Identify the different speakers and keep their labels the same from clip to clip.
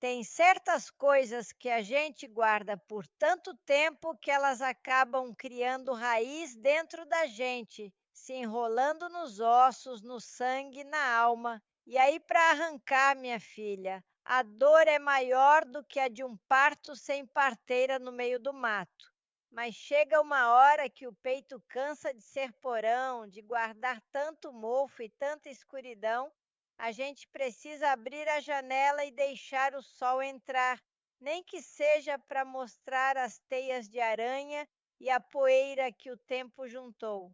Speaker 1: Tem certas coisas que a gente guarda por tanto tempo que elas acabam criando raiz dentro da gente, se enrolando nos ossos, no sangue, na alma. E aí, para arrancar, minha filha, a dor é maior do que a de um parto sem parteira no meio do mato. Mas chega uma hora que o peito cansa de ser porão, de guardar tanto mofo e tanta escuridão. A gente precisa abrir a janela e deixar o sol entrar, nem que seja para mostrar as teias de aranha e a poeira que o tempo juntou.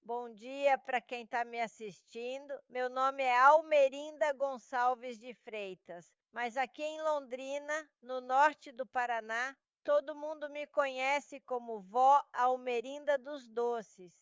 Speaker 1: Bom dia para quem está me assistindo. Meu nome é Almerinda Gonçalves de Freitas, mas aqui em Londrina, no norte do Paraná, todo mundo me conhece como Vó Almerinda dos Doces.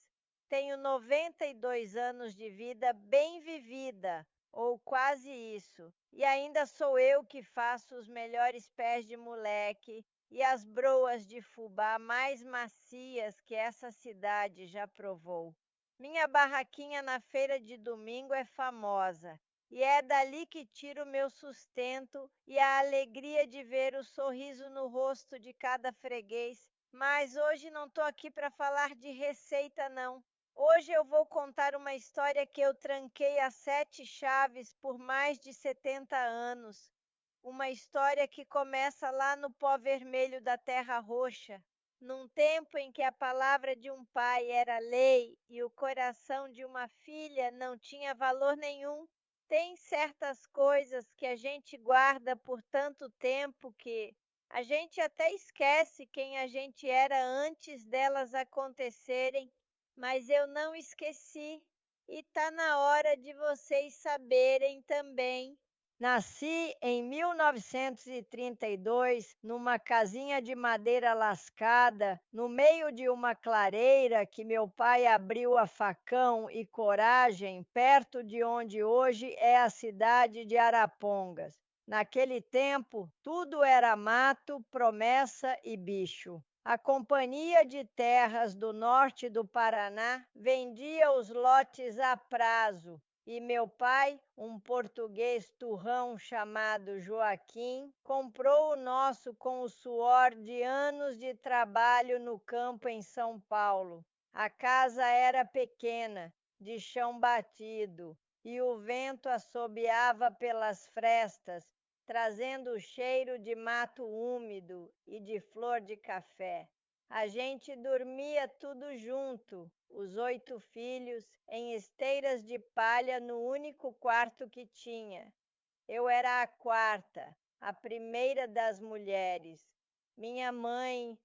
Speaker 1: Tenho 92 anos de vida bem vivida, ou quase isso, e ainda sou eu que faço os melhores pés de moleque e as broas de fubá mais macias que essa cidade já provou. Minha barraquinha na feira de domingo é famosa e é dali que tiro o meu sustento e a alegria de ver o sorriso no rosto de cada freguês. Mas hoje não estou aqui para falar de receita, não. Hoje eu vou contar uma história que eu tranquei a 7 chaves por mais de 70 anos. Uma história que começa lá no pó vermelho da Terra Roxa, num tempo em que a palavra de um pai era lei e o coração de uma filha não tinha valor nenhum. Tem certas coisas que a gente guarda por tanto tempo que a gente até esquece quem a gente era antes delas acontecerem, mas eu não esqueci e tá na hora de vocês saberem também. Nasci em 1932, numa casinha de madeira lascada, no meio de uma clareira que meu pai abriu a facão e coragem, perto de onde hoje é a cidade de Arapongas. Naquele tempo, tudo era mato, promessa e bicho. A Companhia de Terras do Norte do Paraná vendia os lotes a prazo e meu pai, um português turrão chamado Joaquim, comprou o nosso com o suor de anos de trabalho no campo em São Paulo. A casa era pequena, de chão batido, e o vento assobiava pelas frestas, trazendo o cheiro de mato úmido e de flor de café. A gente dormia tudo junto, os 8 filhos, em esteiras de palha no único quarto que tinha. Eu era a quarta, a primeira das mulheres. Minha mãe.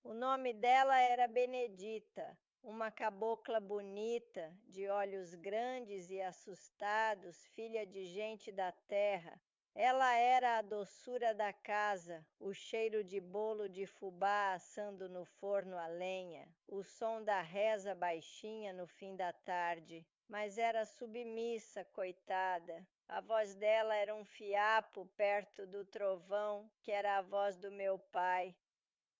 Speaker 1: O nome dela era Benedita, uma cabocla bonita, de olhos grandes e assustados, filha de gente da terra. Ela era a doçura da casa, o cheiro de bolo de fubá assando no forno a lenha, o som da reza baixinha no fim da tarde. Mas era submissa, coitada. A voz dela era um fiapo perto do trovão, que era a voz do meu pai.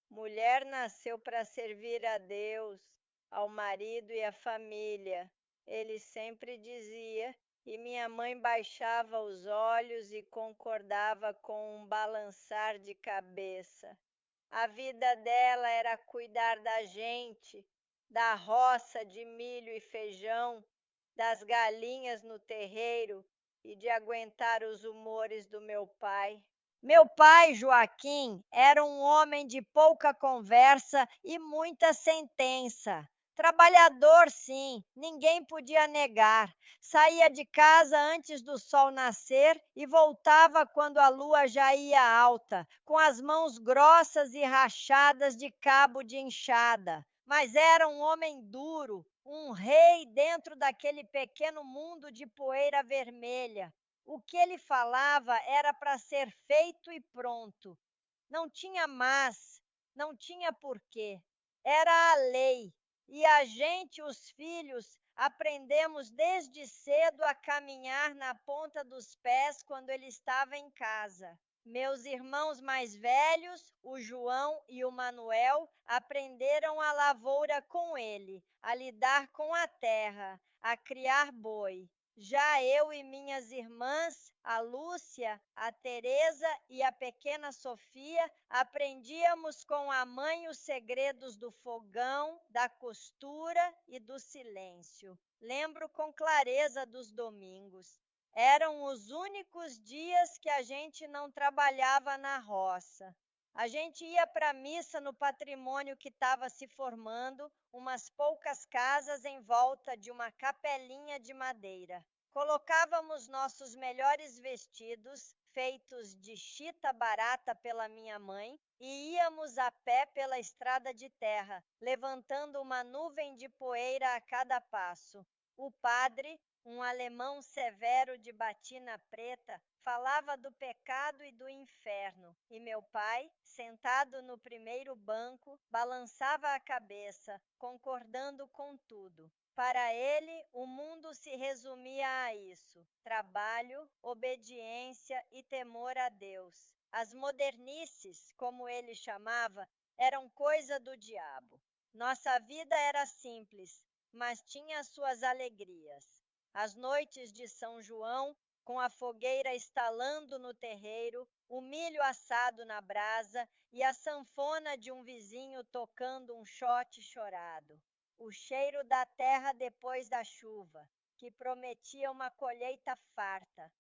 Speaker 1: Mulher nasceu para servir a Deus, ao marido e à família, ele sempre dizia, e minha mãe baixava os olhos e concordava com um balançar de cabeça. A vida dela era cuidar da gente, da roça de milho e feijão, das galinhas no terreiro e de aguentar os humores do meu pai. Meu pai, Joaquim, era um homem de pouca conversa e muita sentença. Trabalhador, sim, ninguém podia negar. Saía de casa antes do sol nascer e voltava quando a lua já ia alta, com as mãos grossas e rachadas de cabo de enxada. Mas era um homem duro, um rei dentro daquele pequeno mundo de poeira vermelha. O que ele falava era para ser feito e pronto. Não tinha mas, não tinha porquê. Era a lei. E a gente, os filhos, aprendemos desde cedo a caminhar na ponta dos pés quando ele estava em casa. Meus irmãos mais velhos, o João e o Manuel, aprenderam a lavoura com ele, a lidar com a terra, a criar boi. Já eu e minhas irmãs, a Lúcia, a Teresa e a pequena Sofia, aprendíamos com a mãe os segredos do fogão, da costura e do silêncio. Lembro com clareza dos domingos. Eram os únicos dias que a gente não trabalhava na roça. A gente ia para a missa no patrimônio que estava se formando, umas poucas casas em volta de uma capelinha de madeira. Colocávamos nossos melhores vestidos, feitos de chita barata pela minha mãe, e íamos a pé pela estrada de terra, levantando uma nuvem de poeira a cada passo. O padre, um alemão severo de batina preta, falava do pecado e do inferno, e meu pai, sentado no primeiro banco, balançava a cabeça, concordando com tudo. Para ele, o mundo se resumia a isso: trabalho, obediência e temor a Deus. As modernices, como ele chamava, eram coisa do diabo. Nossa vida era simples, mas tinha suas alegrias. As noites de São João, com a fogueira estalando no terreiro, o milho assado na brasa e a sanfona de um vizinho tocando um xote chorado. O cheiro da terra depois da chuva, que prometia uma colheita farta.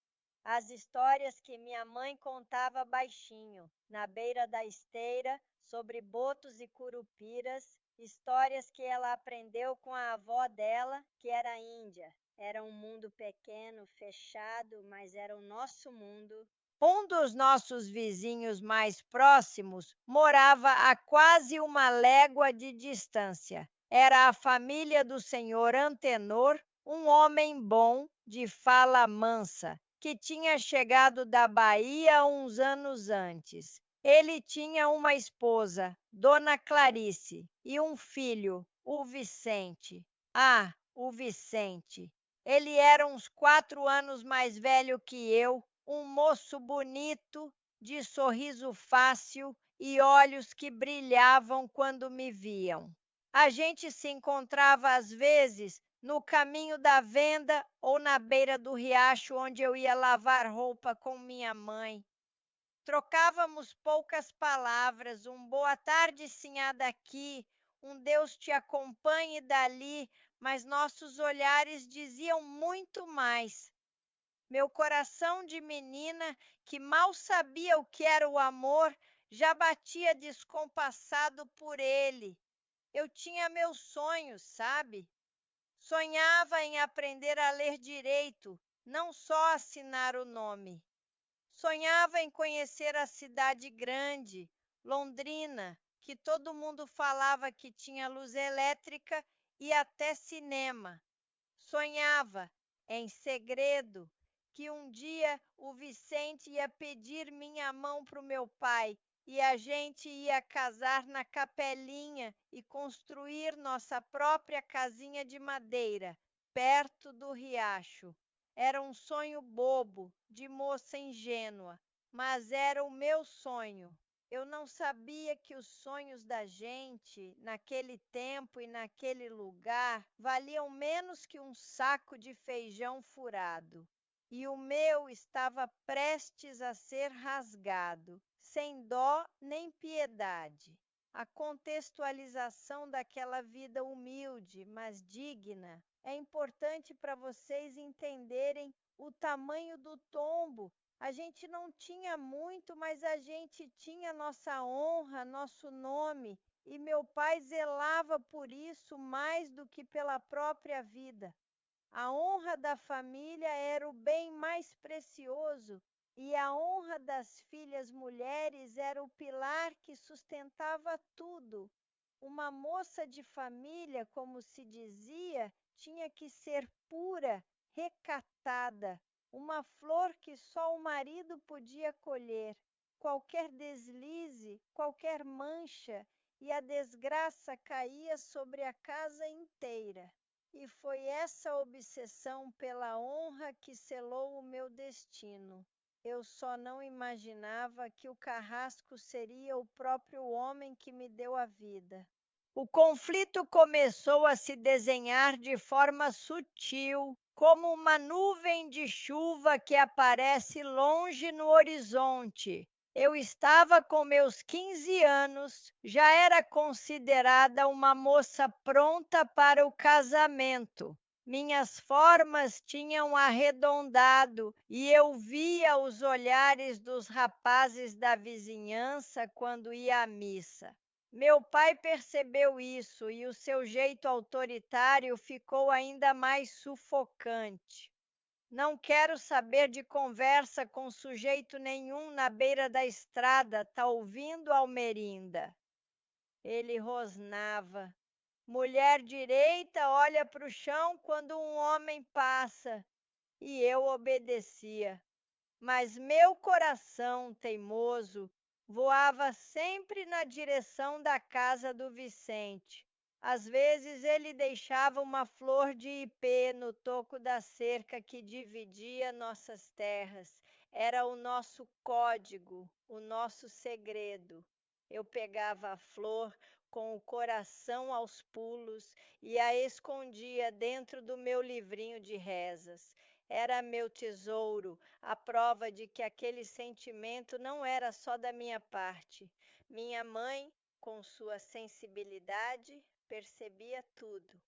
Speaker 1: As histórias que minha mãe contava baixinho, na beira da esteira, sobre botos e curupiras, histórias que ela aprendeu com a avó dela, que era índia. Era um mundo pequeno, fechado, mas era o nosso mundo. Um dos nossos vizinhos mais próximos morava a quase uma légua de distância. Era a família do senhor Antenor, um homem bom, de fala mansa, que tinha chegado da Bahia uns anos antes. Ele tinha uma esposa, Dona Clarice, e um filho, o Vicente. Ah, o Vicente! Ele era uns 4 anos mais velho que eu, um moço bonito, de sorriso fácil e olhos que brilhavam quando me viam. A gente se encontrava às vezes no caminho da venda ou na beira do riacho onde eu ia lavar roupa com minha mãe. Trocávamos poucas palavras, um boa tarde, sinhá daqui, um Deus te acompanhe dali, mas nossos olhares diziam muito mais. Meu coração de menina, que mal sabia o que era o amor, já batia descompassado por ele. Eu tinha meus sonhos, sabe? Sonhava em aprender a ler direito, não só assinar o nome. Sonhava em conhecer a cidade grande, Londrina, que todo mundo falava que tinha luz elétrica e até cinema. Sonhava, em segredo, que um dia o Vicente ia pedir minha mão para o meu pai e a gente ia casar na capelinha e construir nossa própria casinha de madeira, perto do riacho. Era um sonho bobo, de moça ingênua, mas era o meu sonho. Eu não sabia que os sonhos da gente, naquele tempo e naquele lugar, valiam menos que um saco de feijão furado. E o meu estava prestes a ser rasgado, sem dó nem piedade. A contextualização daquela vida humilde, mas digna, é importante para vocês entenderem o tamanho do tombo. A gente não tinha muito, mas a gente tinha nossa honra, nosso nome, e meu pai zelava por isso mais do que pela própria vida. A honra da família era o bem mais precioso, e a honra das filhas mulheres era o pilar que sustentava tudo. Uma moça de família, como se dizia, tinha que ser pura, recatada, uma flor que só o marido podia colher. Qualquer deslize, qualquer mancha, e a desgraça caía sobre a casa inteira. E foi essa obsessão pela honra que selou o meu destino. Eu só não imaginava que o carrasco seria o próprio homem que me deu a vida. O conflito começou a se desenhar de forma sutil, como uma nuvem de chuva que aparece longe no horizonte. Eu estava com meus 15 anos, já era considerada uma moça pronta para o casamento. Minhas formas tinham arredondado e eu via os olhares dos rapazes da vizinhança quando ia à missa. Meu pai percebeu isso e o seu jeito autoritário ficou ainda mais sufocante. Não quero saber de conversa com sujeito nenhum na beira da estrada, tá ouvindo, Almerinda? Ele rosnava. Mulher direita olha para o chão quando um homem passa, e eu obedecia. Mas meu coração teimoso voava sempre na direção da casa do Vicente. Às vezes ele deixava uma flor de ipê no toco da cerca que dividia nossas terras. Era o nosso código, o nosso segredo. Eu pegava a flor com o coração aos pulos e a escondia dentro do meu livrinho de rezas. Era meu tesouro, a prova de que aquele sentimento não era só da minha parte. Minha mãe, com sua sensibilidade, percebia tudo.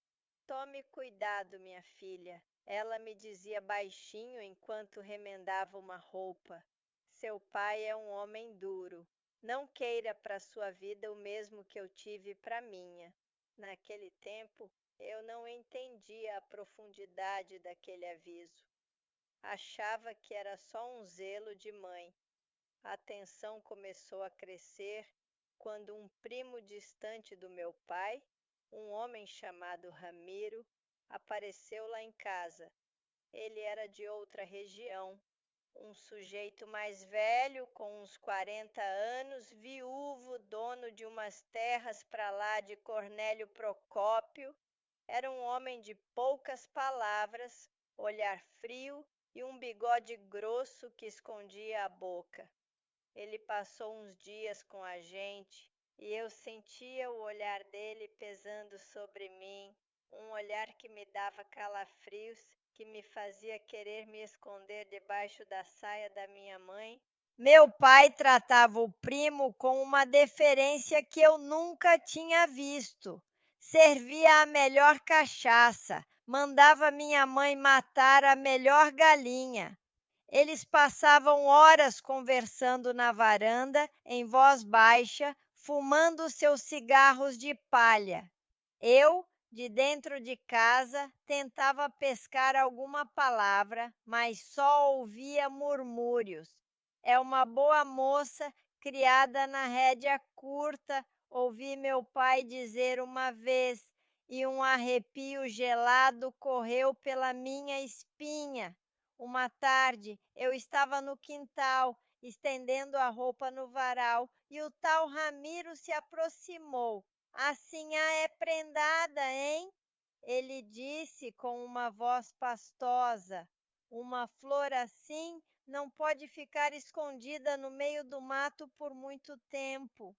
Speaker 1: Tome cuidado, minha filha, ela me dizia baixinho enquanto remendava uma roupa. Seu pai é um homem duro. Não queira para sua vida o mesmo que eu tive para minha. Naquele tempo, eu não entendia a profundidade daquele aviso. Achava que era só um zelo de mãe. A tensão começou a crescer quando um primo distante do meu pai, um homem chamado Ramiro, apareceu lá em casa. Ele era de outra região, um sujeito mais velho, com uns 40 anos, viúvo, dono de umas terras para lá de Cornélio Procópio. Era um homem de poucas palavras, olhar frio e um bigode grosso que escondia a boca. Ele passou uns dias com a gente e eu sentia o olhar dele pesando sobre mim, um olhar que me dava calafrios, que me fazia querer me esconder debaixo da saia da minha mãe. Meu pai tratava o primo com uma deferência que eu nunca tinha visto. Servia a melhor cachaça, mandava minha mãe matar a melhor galinha. Eles passavam horas conversando na varanda, em voz baixa, fumando seus cigarros de palha. Eu, de dentro de casa, tentava pescar alguma palavra, mas só ouvia murmúrios. É uma boa moça, criada na rédea curta, ouvi meu pai dizer uma vez, e um arrepio gelado correu pela minha espinha. Uma tarde, eu estava no quintal, estendendo a roupa no varal, e o tal Ramiro se aproximou. "A sinhá é prendada, hein?" Ele disse com uma voz pastosa. "Uma flor assim não pode ficar escondida no meio do mato por muito tempo."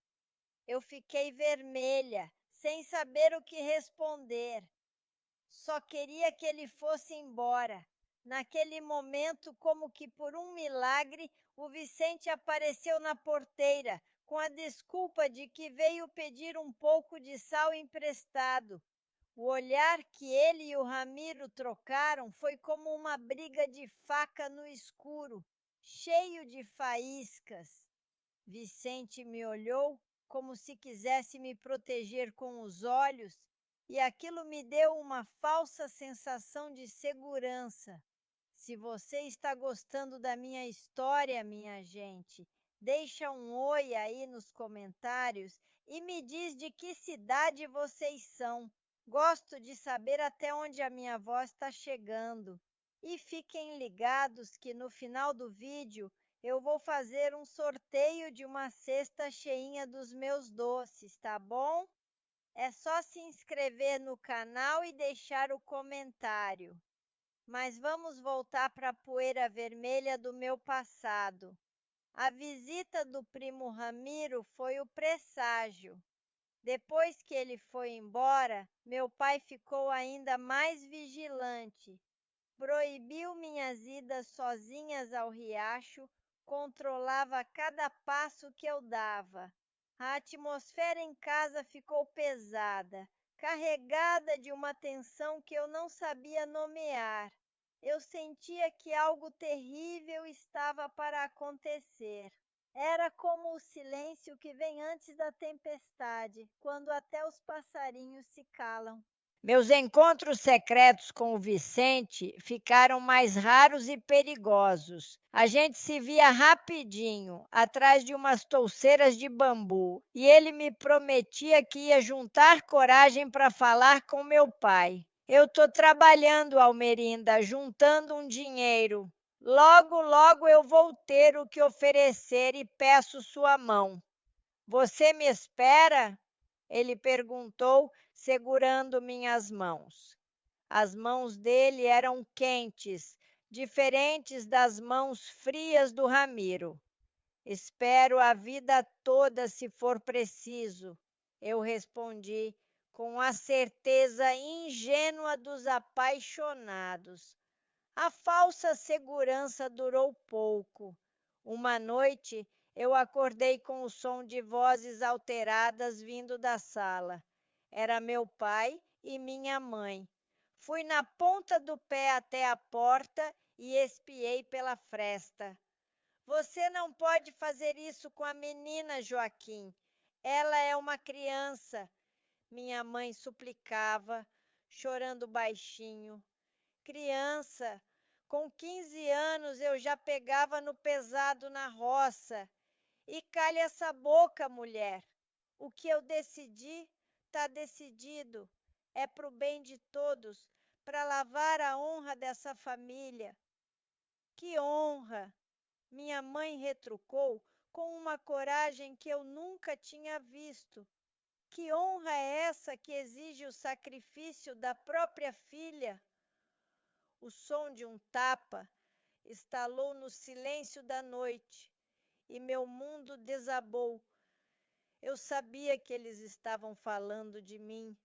Speaker 1: Eu fiquei vermelha, sem saber o que responder. Só queria que ele fosse embora. Naquele momento, como que por um milagre, o Vicente apareceu na porteira, com a desculpa de que veio pedir um pouco de sal emprestado. O olhar que ele e o Ramiro trocaram foi como uma briga de faca no escuro, cheio de faíscas. Vicente me olhou como se quisesse me proteger com os olhos, e aquilo me deu uma falsa sensação de segurança. Se você está gostando da minha história, minha gente, deixa um oi aí nos comentários e me diz de que cidade vocês são. Gosto de saber até onde a minha voz está chegando. E fiquem ligados que no final do vídeo eu vou fazer um sorteio de uma cesta cheinha dos meus doces, tá bom? É só se inscrever no canal e deixar o comentário. Mas vamos voltar para a poeira vermelha do meu passado. A visita do primo Ramiro foi o presságio. Depois que ele foi embora, meu pai ficou ainda mais vigilante. Proibiu minhas idas sozinhas ao riacho, controlava cada passo que eu dava. A atmosfera em casa ficou pesada, carregada de uma tensão que eu não sabia nomear. Eu sentia que algo terrível estava para acontecer. Era como o silêncio que vem antes da tempestade, quando até os passarinhos se calam. Meus encontros secretos com o Vicente ficaram mais raros e perigosos. A gente se via rapidinho, atrás de umas touceiras de bambu, e ele me prometia que ia juntar coragem para falar com meu pai. Eu estou trabalhando, Almerinda, juntando um dinheiro. Logo, logo eu vou ter o que oferecer e peço sua mão. Você me espera? Ele perguntou, segurando minhas mãos. As mãos dele eram quentes, diferentes das mãos frias do Ramiro. Espero a vida toda, se for preciso, eu respondi com a certeza ingênua dos apaixonados. A falsa segurança durou pouco. Uma noite, eu acordei com o som de vozes alteradas vindo da sala. Era meu pai e minha mãe. Fui na ponta do pé até a porta e espiei pela fresta. Você não pode fazer isso com a menina, Joaquim. Ela é uma criança, minha mãe suplicava, chorando baixinho. Criança, com 15 anos eu já pegava no pesado na roça. E calha essa boca, mulher. O que eu decidi, está decidido. É para o bem de todos, para lavar a honra dessa família. Que honra! Minha mãe retrucou com uma coragem que eu nunca tinha visto. Que honra é essa que exige o sacrifício da própria filha? O som de um tapa estalou no silêncio da noite e meu mundo desabou. Eu sabia que eles estavam falando de mim.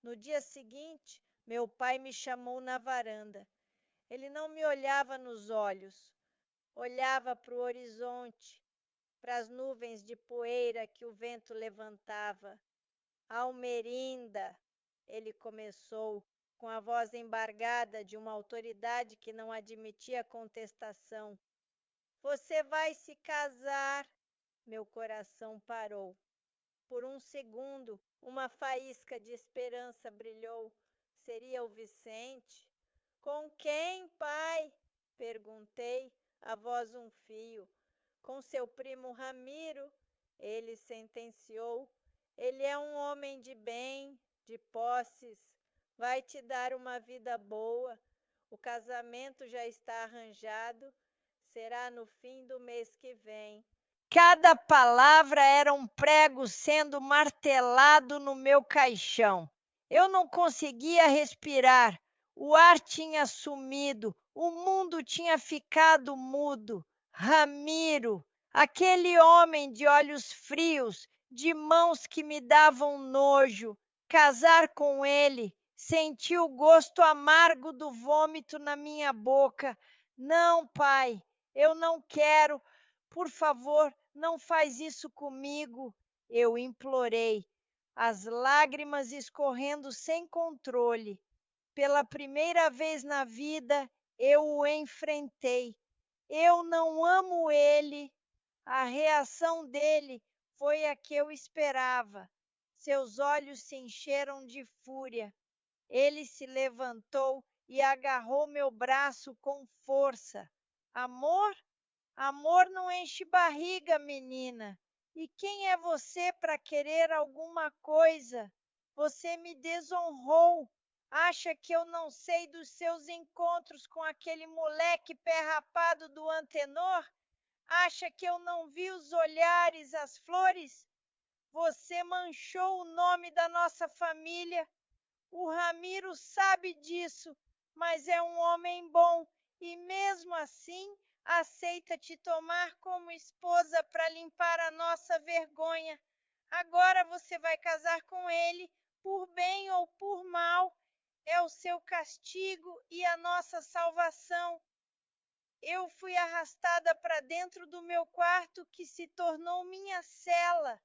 Speaker 1: No dia seguinte, meu pai me chamou na varanda. Ele não me olhava nos olhos, olhava para o horizonte, para as nuvens de poeira que o vento levantava. Almerinda, ele começou, com a voz embargada de uma autoridade que não admitia contestação. Você vai se casar. Meu coração parou. Por um segundo, uma faísca de esperança brilhou. Seria o Vicente? Com quem, pai? Perguntei, a voz um fio. Com seu primo Ramiro, ele sentenciou. Ele é um homem de bem, de posses. Vai te dar uma vida boa. O casamento já está arranjado. Será no fim do mês que vem. Cada palavra era um prego sendo martelado no meu caixão. Eu não conseguia respirar. O ar tinha sumido, o mundo tinha ficado mudo. Ramiro, aquele homem de olhos frios, de mãos que me davam nojo. Casar com ele, senti o gosto amargo do vômito na minha boca. Não, pai, eu não quero. Por favor, não faz isso comigo, eu implorei, as lágrimas escorrendo sem controle. Pela primeira vez na vida, eu o enfrentei. Eu não amo ele. A reação dele foi a que eu esperava. Seus olhos se encheram de fúria. Ele se levantou e agarrou meu braço com força. Amor? Amor não enche barriga, menina. E quem é você para querer alguma coisa? Você me desonrou. Acha que eu não sei dos seus encontros com aquele moleque pé rapado do Antenor? Acha que eu não vi os olhares, as flores? Você manchou o nome da nossa família. O Ramiro sabe disso, mas é um homem bom e, mesmo assim, aceita te tomar como esposa para limpar a nossa vergonha. Agora você vai casar com ele, por bem ou por mal.
Speaker 2: é o seu castigo e a nossa salvação. Eu fui arrastada para dentro do meu quarto, que se tornou minha cela.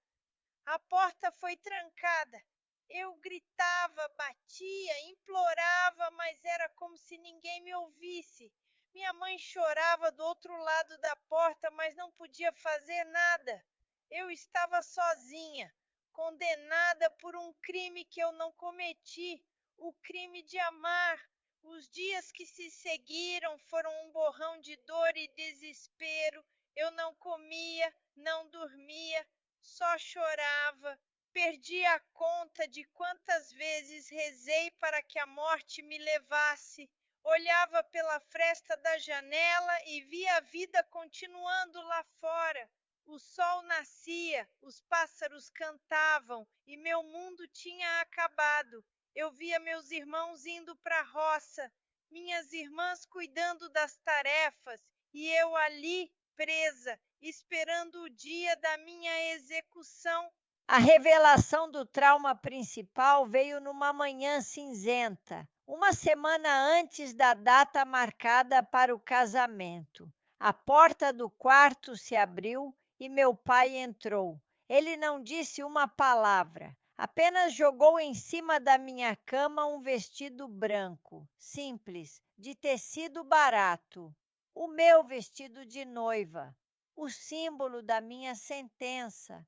Speaker 2: A porta foi trancada. Eu gritava, batia, implorava, mas era como se ninguém me ouvisse. Minha mãe chorava do outro lado da porta, mas não podia fazer nada. Eu estava sozinha, condenada por um crime que eu não cometi, o crime de amar. Os dias que se seguiram foram um borrão de dor e desespero. Eu não comia, não dormia, só chorava. Perdi a conta de quantas vezes rezei para que a morte me levasse. Olhava pela fresta da janela e via a vida continuando lá fora. O sol nascia, os pássaros cantavam e meu mundo tinha acabado. Eu via meus irmãos indo para a roça, minhas irmãs cuidando das tarefas e eu ali, presa, esperando o dia da minha execução.
Speaker 1: A revelação do trauma principal veio numa manhã cinzenta, uma semana antes da data marcada para o casamento. A porta do quarto se abriu e meu pai entrou. Ele não disse uma palavra, apenas jogou em cima da minha cama um vestido branco, simples, de tecido barato. O meu vestido de noiva, o símbolo da minha sentença.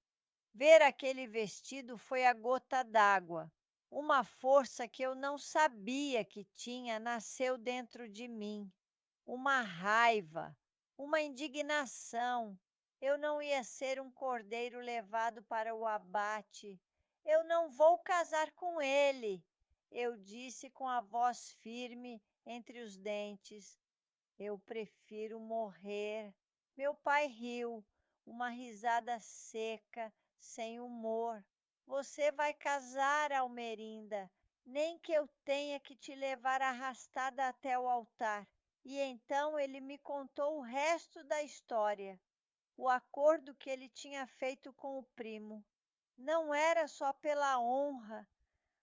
Speaker 1: Ver aquele vestido foi a gota d'água. Uma força que eu não sabia que tinha nasceu dentro de mim. Uma raiva, uma indignação. Eu não ia ser um cordeiro levado para o abate. Eu não vou casar com ele, eu disse com a voz firme entre os dentes. Eu prefiro morrer. Meu pai riu, uma risada seca, sem humor. Você vai casar, Almerinda, nem que eu tenha que te levar arrastada até o altar. E então ele me contou o resto da história, o acordo que ele tinha feito com o primo. Não era só pela honra.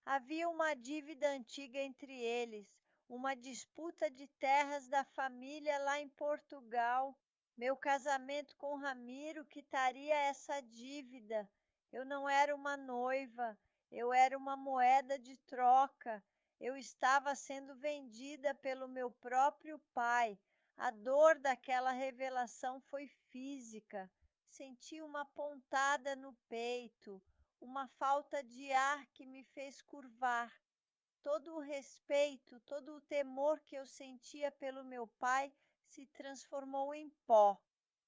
Speaker 1: Havia uma dívida antiga entre eles, uma disputa de terras da família lá em Portugal. Meu casamento com Ramiro quitaria essa dívida. Eu não era uma noiva, eu era uma moeda de troca. Eu estava sendo vendida pelo meu próprio pai. A dor daquela revelação foi física. Senti uma pontada no peito, uma falta de ar que me fez curvar. Todo o respeito, todo o temor que eu sentia pelo meu pai se transformou em pó.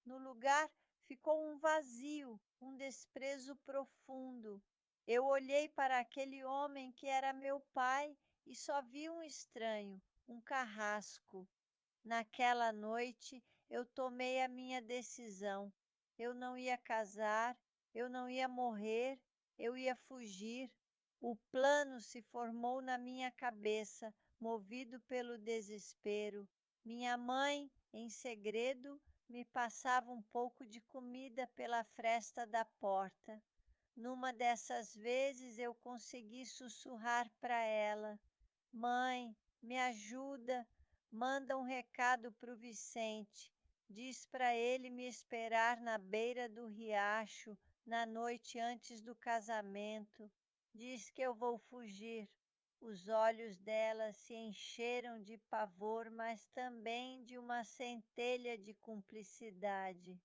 Speaker 1: No lugar ficou um vazio, um desprezo profundo. Eu olhei para aquele homem que era meu pai e só vi um estranho, um carrasco. Naquela noite eu tomei a minha decisão. Eu não ia casar, eu não ia morrer, eu ia fugir. O plano se formou na minha cabeça, movido pelo desespero. Minha mãe, em segredo, me passava um pouco de comida pela fresta da porta. Numa dessas vezes eu consegui sussurrar para ela: Mãe, me ajuda, manda um recado para o Vicente. Diz para ele me esperar na beira do riacho na noite antes do casamento. Diz que eu vou fugir. Os olhos dela se encheram de pavor, mas também de uma centelha de cumplicidade.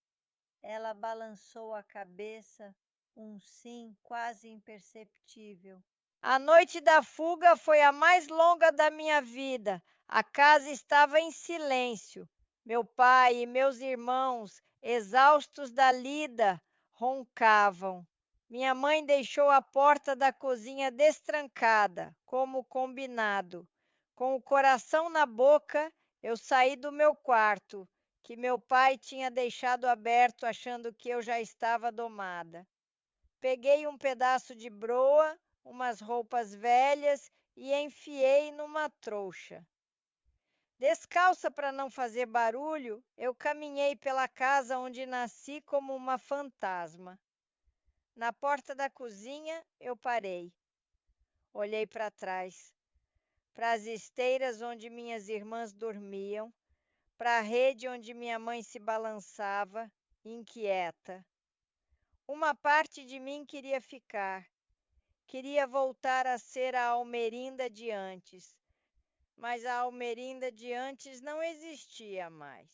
Speaker 1: Ela balançou a cabeça, um sim quase imperceptível. A noite da fuga foi a mais longa da minha vida. A casa estava em silêncio. Meu pai e meus irmãos, exaustos da lida, roncavam. Minha mãe deixou a porta da cozinha destrancada, como combinado. Com o coração na boca, eu saí do meu quarto, que meu pai tinha deixado aberto, achando que eu já estava domada. Peguei um pedaço de broa, umas roupas velhas e enfiei numa trouxa. Descalça para não fazer barulho, eu caminhei pela casa onde nasci como uma fantasma. Na porta da cozinha, eu parei. Olhei para trás. para as esteiras onde minhas irmãs dormiam, para a rede onde minha mãe se balançava, inquieta. Uma parte de mim queria ficar, queria voltar a ser a Almerinda de antes, mas a Almerinda de antes não existia mais.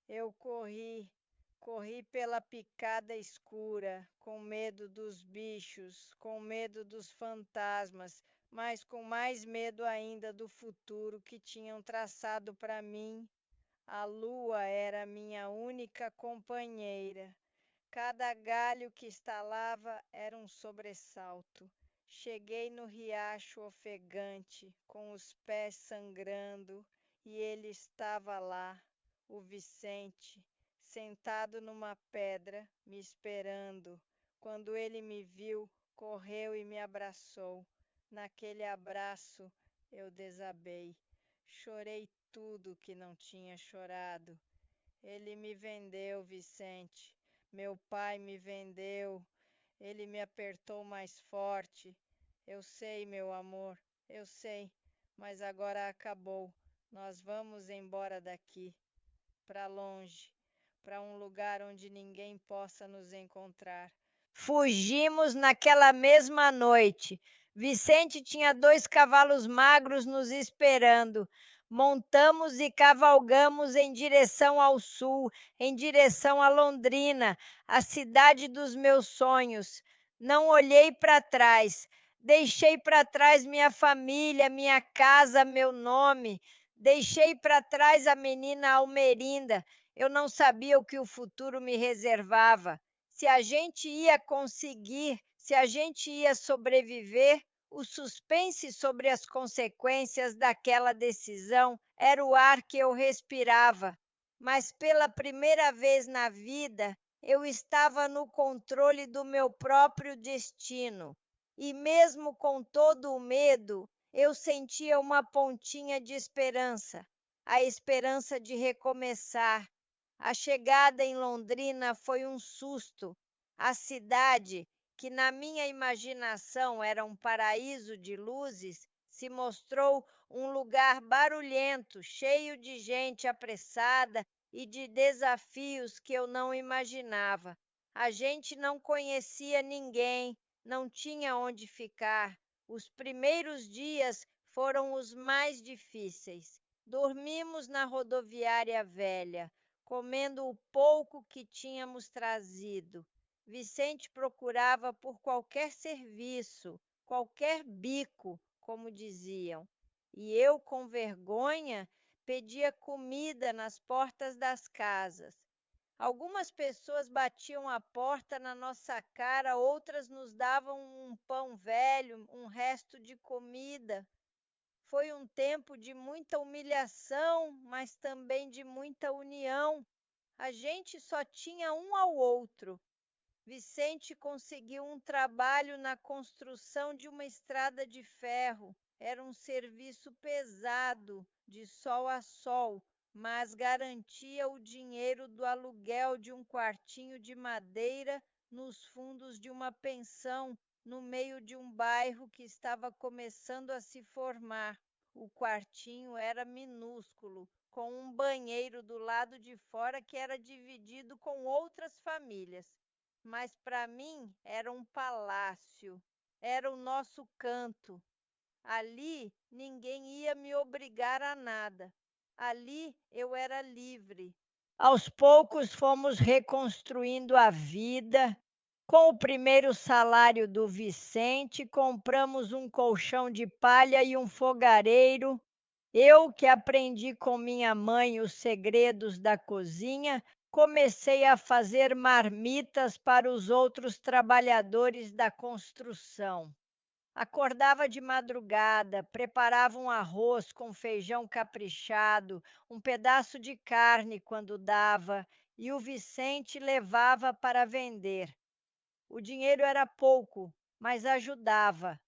Speaker 1: Eu corri, corri pela picada escura, com medo dos bichos, com medo dos fantasmas, mas com mais medo ainda do futuro que tinham traçado para mim. A lua era minha única companheira. Cada galho que estalava era um sobressalto. Cheguei no riacho ofegante, com os pés sangrando, e ele estava lá, o Vicente, sentado numa pedra, me esperando. Quando ele me viu, correu e me abraçou. Naquele abraço eu desabei. Chorei tudo que não tinha chorado. Ele me vendeu, Vicente. Meu pai me vendeu. Ele me apertou mais forte. Eu sei, meu amor, eu sei, mas agora acabou. Nós vamos embora daqui, para longe, para um lugar onde ninguém possa nos encontrar. Fugimos naquela mesma noite. Vicente tinha 2 cavalos magros nos esperando. Montamos e cavalgamos em direção ao sul, em direção a Londrina, a cidade dos meus sonhos. Não olhei para trás. Deixei para trás minha família, minha casa, meu nome. Deixei para trás a menina Almerinda. Eu não sabia o que o futuro me reservava. Se a gente ia conseguir, se a gente ia sobreviver, o suspense sobre as consequências daquela decisão era o ar que eu respirava. Mas pela primeira vez na vida, eu estava no controle do meu próprio destino. E mesmo com todo o medo, eu sentia uma pontinha de esperança, a esperança de recomeçar. A chegada em Londrina foi um susto. A cidade, que na minha imaginação era um paraíso de luzes, se mostrou um lugar barulhento, cheio de gente apressada e de desafios que eu não imaginava. A gente não conhecia ninguém, não tinha onde ficar. Os primeiros dias foram os mais difíceis. Dormimos na rodoviária velha, comendo o pouco que tínhamos trazido. Vicente procurava por qualquer serviço, qualquer bico, como diziam. E eu, com vergonha, pedia comida nas portas das casas. Algumas pessoas batiam a porta na nossa cara, outras nos davam um pão velho, um resto de comida. Foi um tempo de muita humilhação, mas também de muita união. A gente só tinha um ao outro. Vicente conseguiu um trabalho na construção de uma estrada de ferro. Era um serviço pesado, de sol a sol, mas garantia o dinheiro do aluguel de um quartinho de madeira nos fundos de uma pensão, no meio de um bairro que estava começando a se formar. O quartinho era minúsculo, com um banheiro do lado de fora que era dividido com outras famílias. Mas para mim era um palácio, era o nosso canto. Ali ninguém ia me obrigar a nada. Ali eu era livre. Aos poucos fomos reconstruindo a vida. Com o primeiro salário do Vicente, compramos um colchão de palha e um fogareiro. Eu, que aprendi com minha mãe os segredos da cozinha, comecei a fazer marmitas para os outros trabalhadores da construção. Acordava de madrugada, preparava um arroz com feijão caprichado, um pedaço de carne quando dava, e o Vicente levava para vender. O dinheiro era pouco, mas ajudava.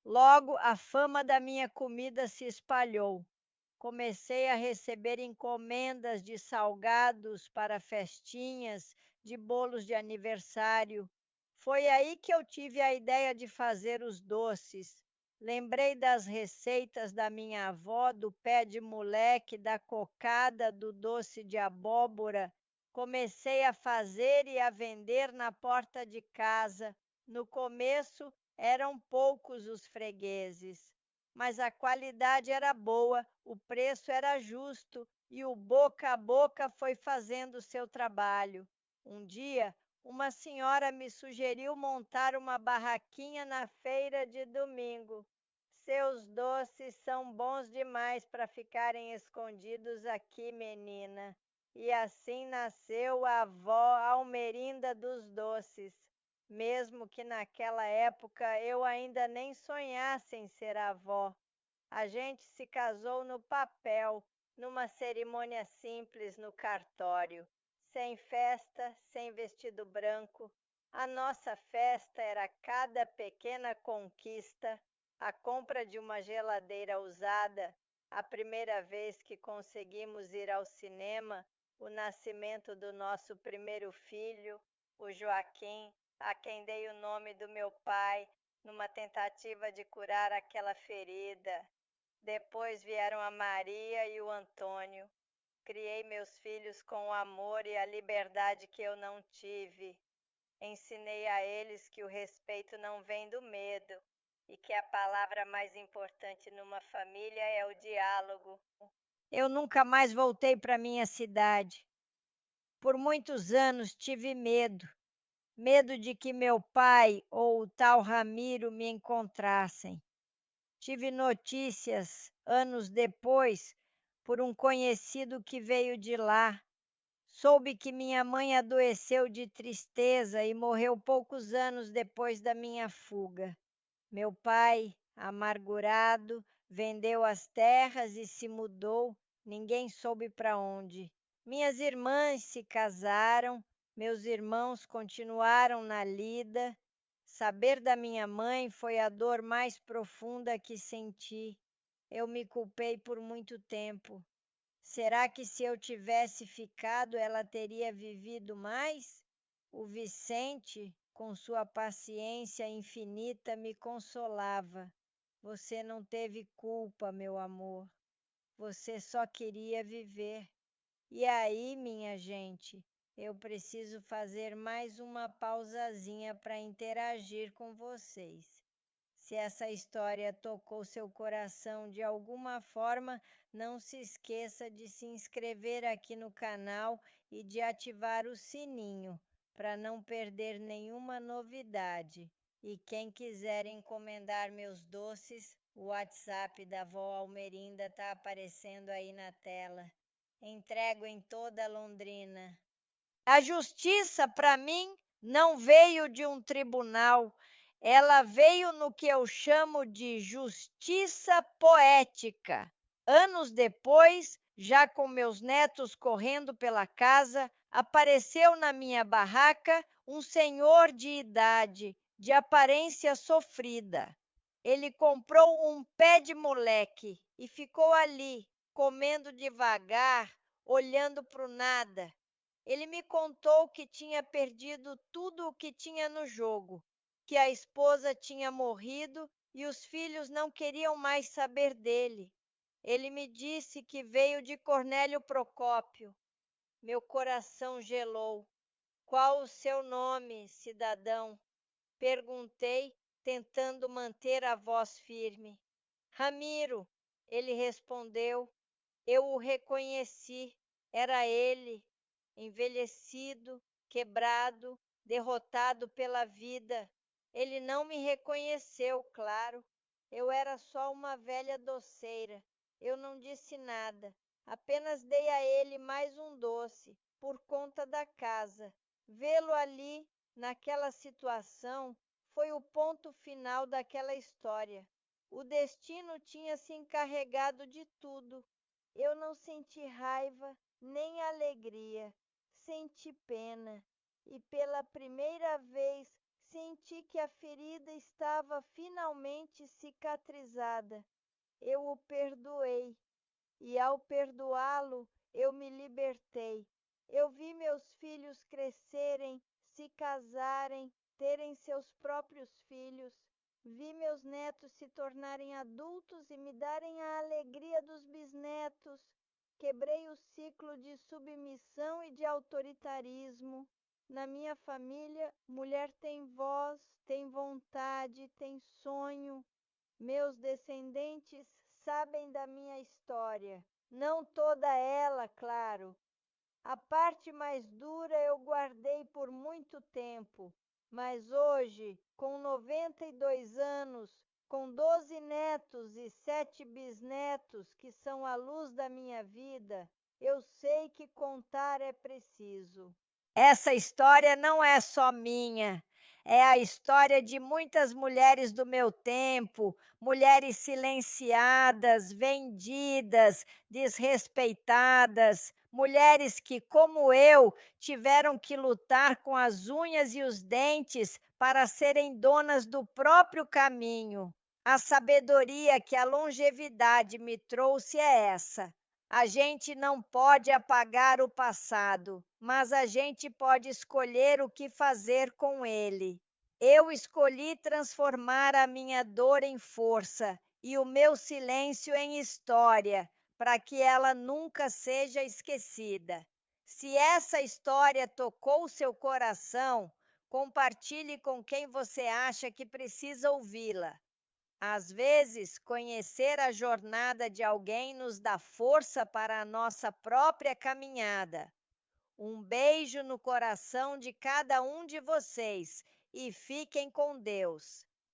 Speaker 1: Logo, a fama da minha comida se espalhou. Comecei a receber encomendas de salgados para festinhas, de bolos de aniversário. Foi aí que eu tive a ideia de fazer os doces. Lembrei das receitas da minha avó, do pé de moleque, da cocada, do doce de abóbora. Comecei a fazer e a vender na porta de casa. No começo eram poucos os fregueses, mas a qualidade era boa, o preço era justo e o boca a boca foi fazendo o seu trabalho. Um dia, uma senhora me sugeriu montar uma barraquinha na feira de domingo. Seus doces são bons demais para ficarem escondidos aqui, menina. E assim nasceu a avó Almerinda dos Doces, mesmo que naquela época eu ainda nem sonhasse em ser avó. A gente se casou no papel, numa cerimônia simples no cartório, sem festa, sem vestido branco. A nossa festa era cada pequena conquista, a compra de uma geladeira usada, a primeira vez que conseguimos ir ao cinema, o nascimento do nosso primeiro filho, o Joaquim, a quem dei o nome do meu pai, numa tentativa de curar aquela ferida. Depois vieram a Maria e o Antônio. Criei meus filhos com o amor e a liberdade que eu não tive. Ensinei a eles que o respeito não vem do medo e que a palavra mais importante numa família é o diálogo. Eu nunca mais voltei para minha cidade. Por muitos anos tive medo, medo de que meu pai ou o tal Ramiro me encontrassem. Tive notícias, anos depois, por um conhecido que veio de lá. Soube que minha mãe adoeceu de tristeza e morreu poucos anos depois da minha fuga. Meu pai, amargurado, vendeu as terras e se mudou, ninguém soube para onde. Minhas irmãs se casaram, meus irmãos continuaram na lida. Saber da minha mãe foi a dor mais profunda que senti. Eu me culpei por muito tempo. Será que se eu tivesse ficado, ela teria vivido mais? O Vicente, com sua paciência infinita, me consolava. Você não teve culpa, meu amor. Você só queria viver. E aí, minha gente, eu preciso fazer mais uma pausazinha para interagir com vocês. Se essa história tocou seu coração de alguma forma, não se esqueça de se inscrever aqui no canal e de ativar o sininho para não perder nenhuma novidade. E quem quiser encomendar meus doces, o WhatsApp da vó Almerinda está aparecendo aí na tela. Entrego em toda Londrina. A justiça, para mim, não veio de um tribunal, ela veio no que eu chamo de justiça poética. Anos depois, já com meus netos correndo pela casa, apareceu na minha barraca um senhor de idade, de aparência sofrida. Ele comprou um pé de moleque e ficou ali, comendo devagar, olhando para o nada. Ele me contou que tinha perdido tudo o que tinha no jogo, que a esposa tinha morrido e os filhos não queriam mais saber dele. Ele me disse que veio de Cornélio Procópio. Meu coração gelou. Qual o seu nome, cidadão? Perguntei, tentando manter a voz firme. Ramiro, ele respondeu. Eu o reconheci. Era ele, envelhecido, quebrado, derrotado pela vida. Ele não me reconheceu, claro. Eu era só uma velha doceira. Eu não disse nada. Apenas dei a ele mais um doce, por conta da casa. Vê-lo ali, naquela situação, foi o ponto final daquela história. O destino tinha se encarregado de tudo. Eu não senti raiva nem alegria, senti pena e pela primeira vez senti que a ferida estava finalmente cicatrizada. Eu o perdoei e, ao perdoá-lo, eu me libertei. Eu vi meus filhos crescerem, se casarem, terem seus próprios filhos.
Speaker 2: Vi meus netos se tornarem adultos e me darem a alegria dos bisnetos. Quebrei o ciclo de submissão e de autoritarismo. Na minha família, mulher tem voz, tem vontade, tem sonho. Meus descendentes sabem da minha história. Não toda ela, claro. A parte mais dura eu guardei por muito tempo, mas hoje, com 92 anos, com 12 netos e 7 bisnetos que são a luz da minha vida, eu sei que contar é preciso. Essa história não é só minha, é a história de muitas mulheres do meu tempo, mulheres silenciadas, vendidas, desrespeitadas, mulheres que, como eu, tiveram que lutar com as unhas e os dentes para serem donas do próprio caminho. A sabedoria que a longevidade me trouxe é essa: a gente não pode apagar o passado, mas a gente pode escolher o que fazer com ele. Eu escolhi transformar a minha dor em força e o meu silêncio em história, para que ela nunca seja esquecida. Se essa história tocou seu coração, compartilhe com quem você acha que precisa ouvi-la. Às vezes, conhecer a jornada de alguém nos dá força para a nossa própria caminhada. Um beijo no coração de cada um de vocês e fiquem com Deus.